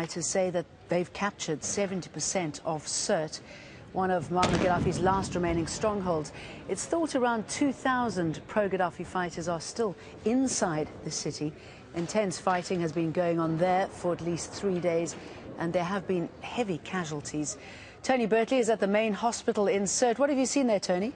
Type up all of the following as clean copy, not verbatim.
To say that they've captured 70% of Sirte, one of Muammar Gaddafi's last remaining strongholds. It's thought around 2,000 pro-Gaddafi fighters are still inside the city. Intense fighting has been going on there for at least 3 days, and there have been heavy casualties. Tony Bertley is at the main hospital in Sirte. What have you seen there, Tony?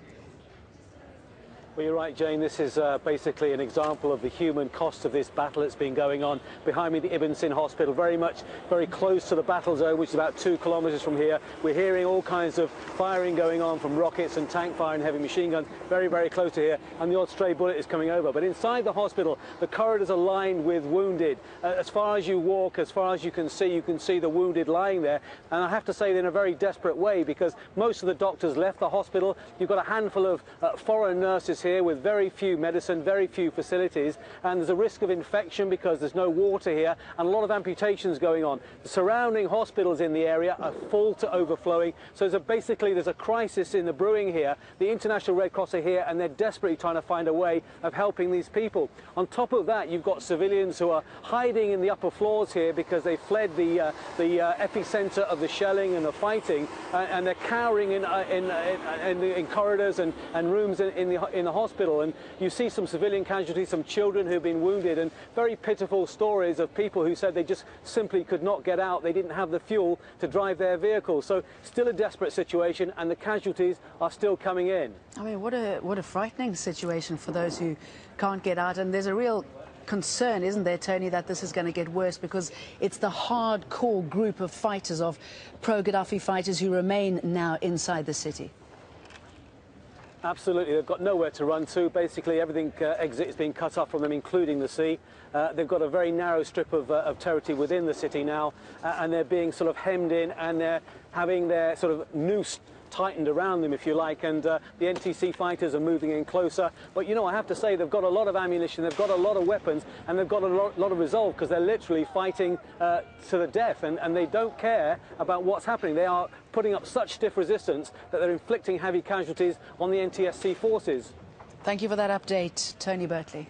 Well, you're right, Jane. This is basically an example of the human cost of this battle that's been going on. Behind me, the Ibn Sina Hospital, very close to the battle zone, which is about 2 kilometres from here. We're hearing all kinds of firing going on from rockets and tank fire and heavy machine guns, very, very close to here, and the odd stray bullet is coming over. But inside the hospital, the corridors are lined with wounded. As far as you walk, as far as you can see the wounded lying there. And I have to say, in a very desperate way, because most of the doctors left the hospital. You've got a handful of foreign nurses here with very few medicine, very few facilities, and there's a risk of infection because there's no water here and a lot of amputations going on. The surrounding hospitals in the area are full to overflowing, so there's a crisis in the brewing here. The International Red Cross are here and they're desperately trying to find a way of helping these people. On top of that, you've got civilians who are hiding in the upper floors here because they fled the epicenter of the shelling and the fighting, and they're cowering in corridors and rooms in the hospital. And you see some civilian casualties, some children who've been wounded, and very pitiful stories of people who said they just simply could not get out. They didn't have the fuel to drive their vehicles. So still a desperate situation, and the casualties are still coming in. I mean, what a frightening situation for those who can't get out. And there's a real concern, isn't there, Tony, that this is going to get worse because it's the hardcore group of fighters, of pro-Gaddafi fighters, who remain now inside the city. Absolutely, they've got nowhere to run to. Basically, everything exit is being cut off from them, including the sea. They've got a very narrow strip of territory within the city now, and they're being sort of hemmed in, and they're having their sort of noose tightened around them, if you like, and the NTC fighters are moving in closer. But, you know, I have to say they've got a lot of ammunition, they've got a lot of weapons, and they've got a lot of resolve, because they're literally fighting to the death, and they don't care about what's happening. They are putting up such stiff resistance that they're inflicting heavy casualties on the NTSC forces. Thank you for that update, Tony Bertley.